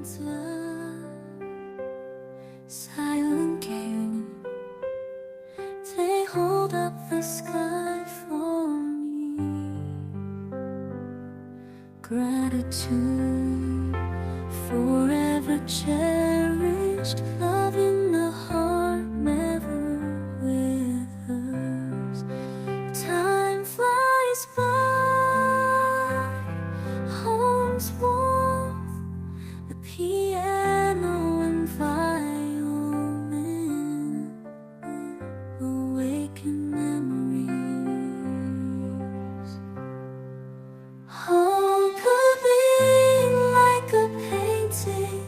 into silent game. They hold up the sky for me. Gratitude forever cherished, love in the heart never withers. Time flies by, home's warmth, the piano and violin awaken memories. Home could be like a painting,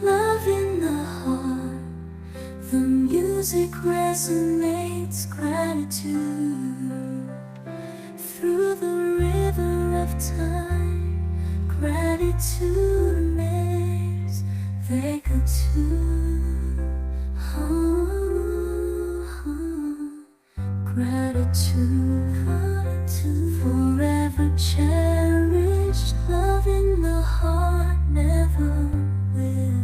love in the heart. The music resonates gratitude through the river of time. Gratitude makes they go to gratitude forever cherished, love in the heart never withers.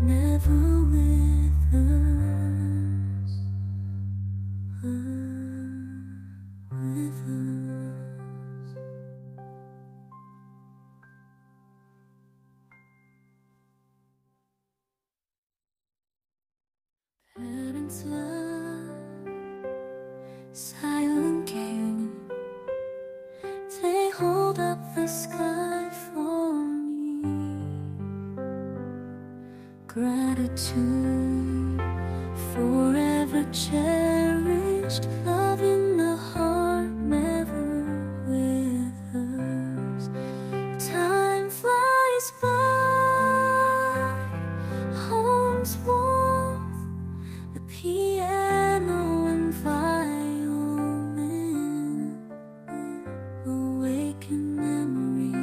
Never withers, withers. Parents' love, silent game. They hold up the sky for me. Gratitude forever cherished, love in the heart never withers. Time flies by, home's warmth, the piano and violin awaken memories.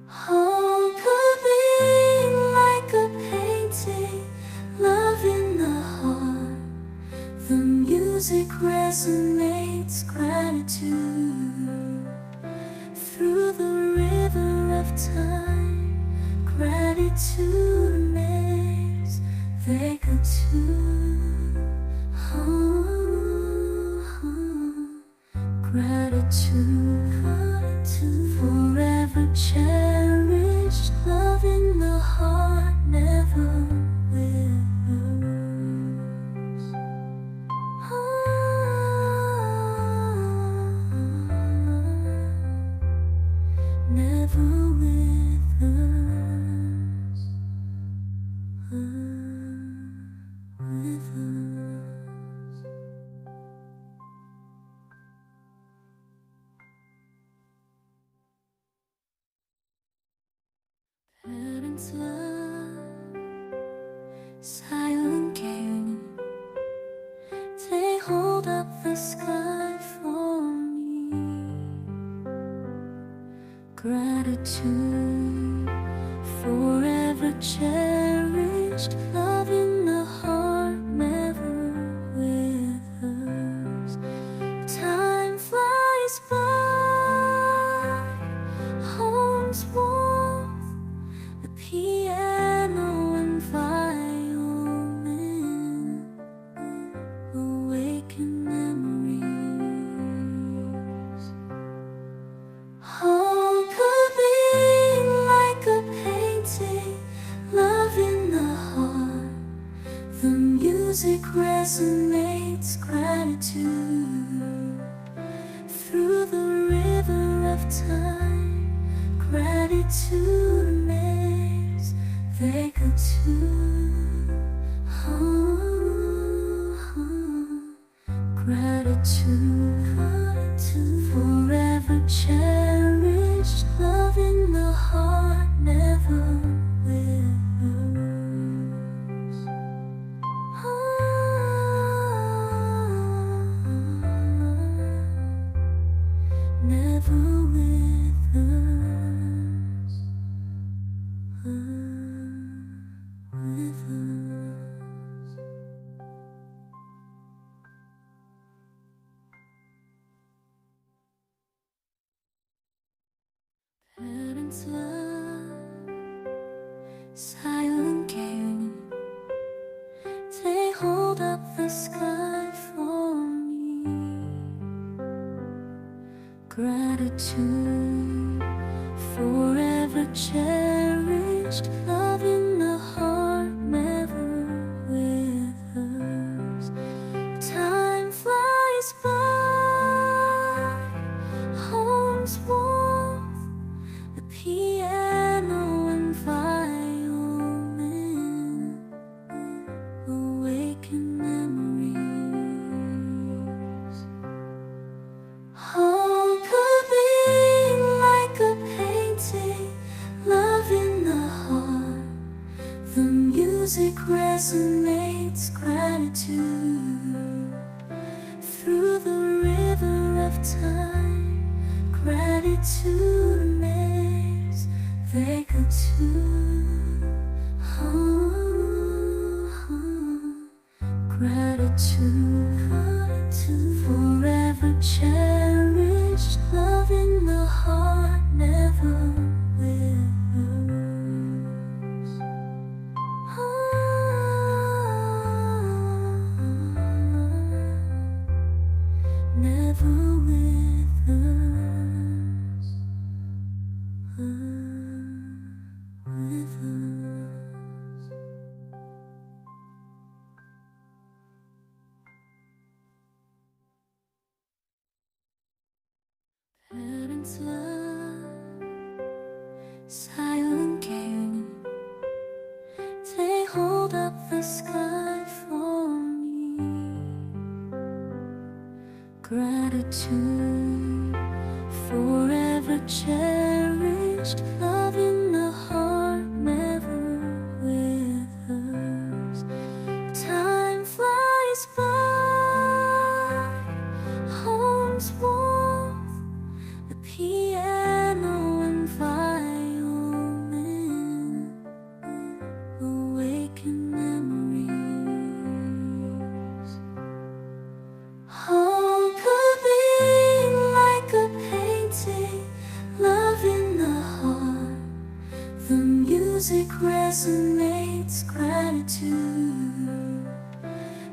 Home could be like a painting, love in the heart. The music resonates gratitude through the river of time. Gratitude makes they go to gratitude forever cherished, love in the heart never withers. Never withers, withers. Parents' love, silent game. They hold up the sky for me. Gratitude forever cherished, love in the heart never withers. Time flies by, home's warmth, the piano and violin awaken memories. Home could be like a painting, love in the heart. The music resonates gratitude through the river of time. Gratitude makes they go to gratitude forever cherished, love in the heart never withers. Never withers, withers. sky for me. Gratitude, forever cherished, love in the heart, never withers. Time flies by, home's warmth, the piano and violin awaken memories. Home could be like a painting, love in the heart. The music resonates, gratitude through the river of time. Gratitude makes they go to gratitude, forever cherished, love in the heart, never withers. Never withers, withers. Parents' love, silent game. They hold up the sky for me. Gratitude, forever cherished, love in the heart, never withers. Time flies by, home's warmth, the piano and violin awaken memories. Home could be like a painting, love in the heart. The music resonates, gratitude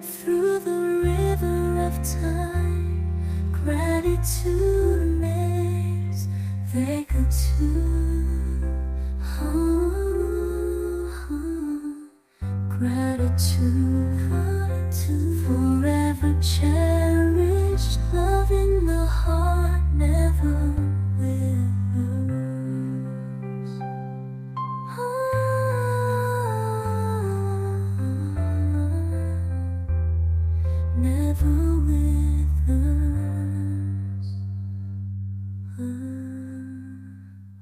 through the river of time. Gratitude makes they go to gratitude, forever cherished, love in the heart, never withers. Never withers,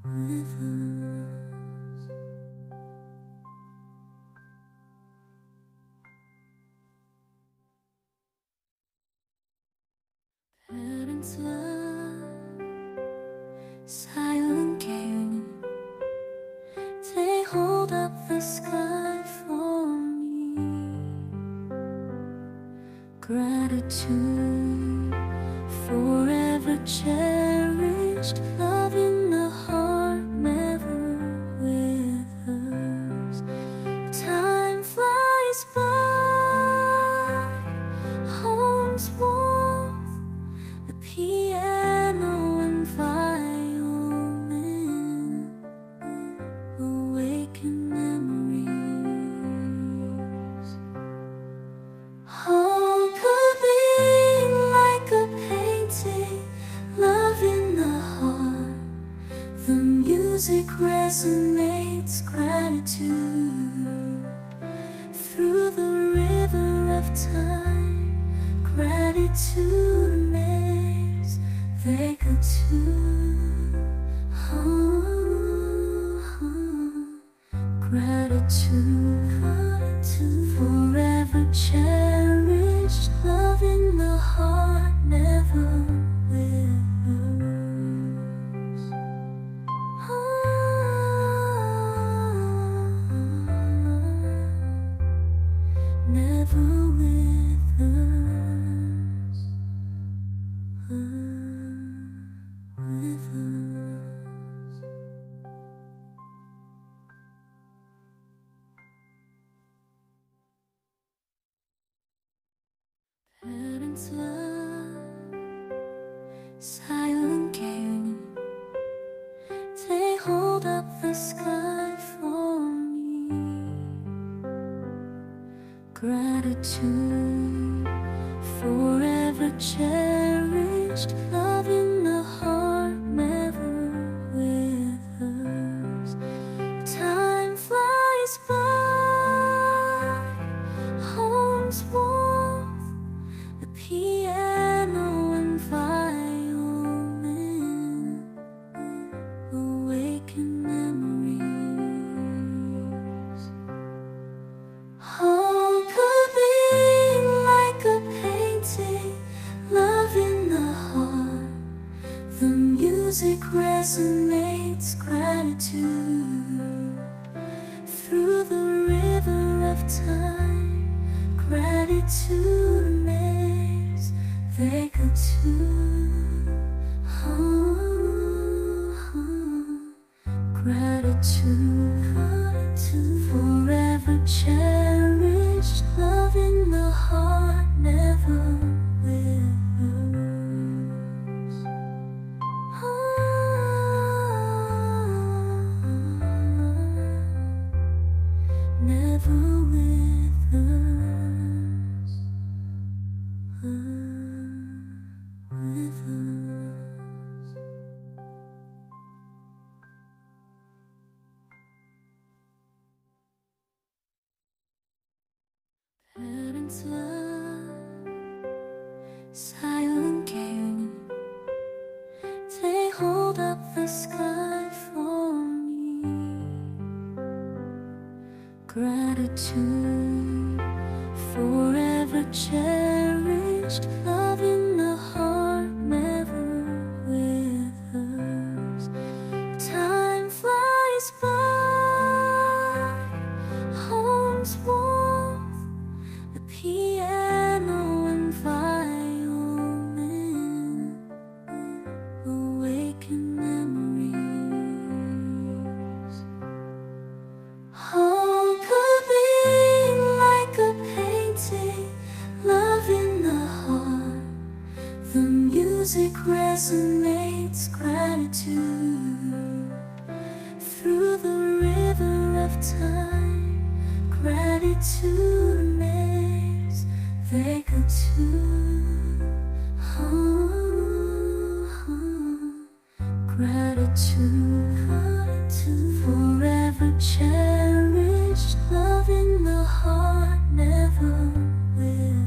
withers. Parents' love, silent game. They hold up the sky for me. Gratitude, forever cherished, love in the heart, never withers. Time flies by, home's warmth, the piano and violin awaken memories. Home could be like a painting, love in the heart. The music resonates, gratitude through the river of time. Gratitude makes they go to gratitude, forever cherished, love in the heart, never withers. Never withers, withers. sky for me. Gratitude, forever cherished, love in the heart, never withers. Time flies by, home's warmth, the piano and violin awaken memories. Home could be like a painting, love in the heart. The music resonates, gratitude through the river of time. Gratitude makes they go to gratitude, forever cherished, love in the heart, never withers. Never withers, withers. Parents' love, silent game. They hold up the sky for me. Gratitude, forever cherished, love in the heart, never withers. Time flies by, home's warmth, the piano and violin awaken memories. Home could be like a painting, love in the heart. The music resonates, gratitude through the river of time. Gratitude makes they go to gratitude, forever cherished, love in the heart, never withers.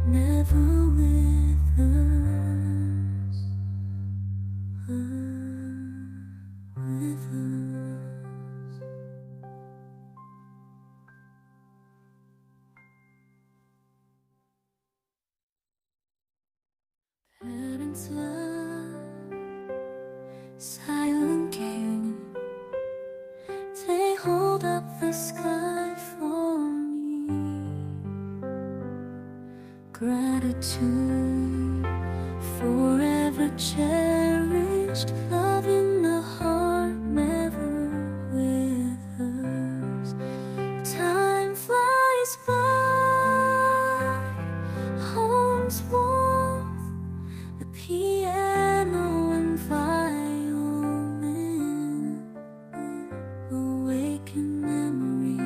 Never withers, withers. Parents' love, silent game. They hold up the sky for me. Gratitude, forever cherished, love in the heart, never withers. Time flies by, home's warmth, the piano and violin awaken memories.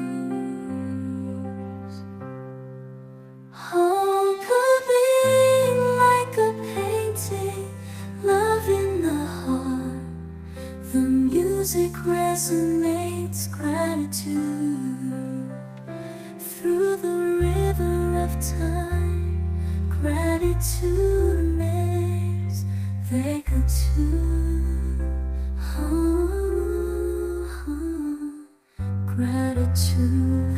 Home could be like a painting, love in the heart. The music resonates, gratitude through the river of time. Gratitude makes they go to gratitude,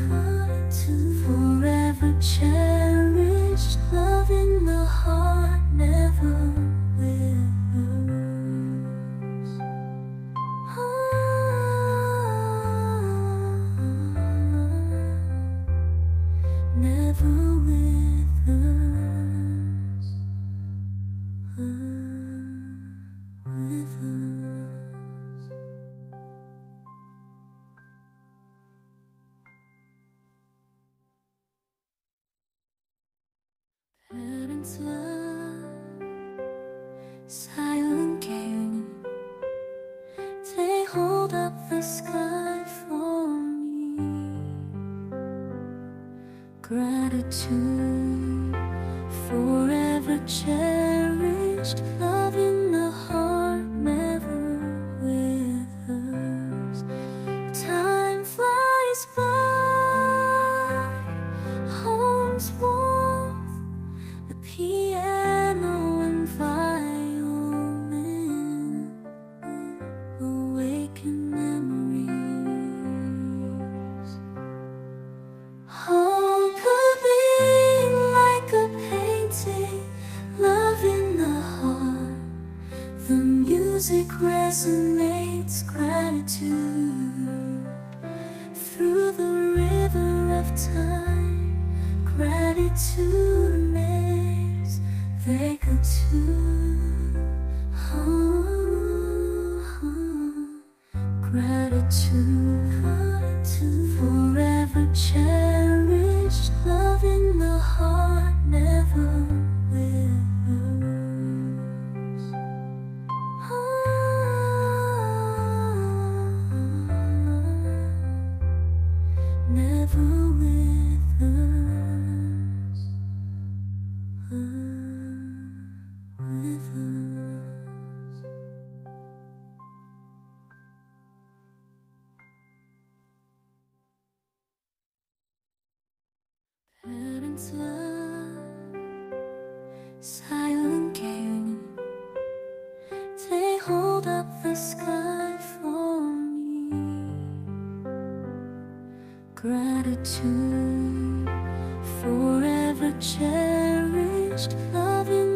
forever cherished, love in the heart, never withers. Never withers, withers. the sky for me. Gratitude, forever cherished, love in the heart never withers. Time flies by, home's warmth, the piano and violin awaken memories. Home could be like a painting, love in the heart. The music resonates gratitude through the river of time. Gratitude makes they go to gratitude, forever cherished, love in the heart never withers. Never withers, withers. Parents' love, silent game. They hold up the sky for me. Gratitude, forever cherished, love in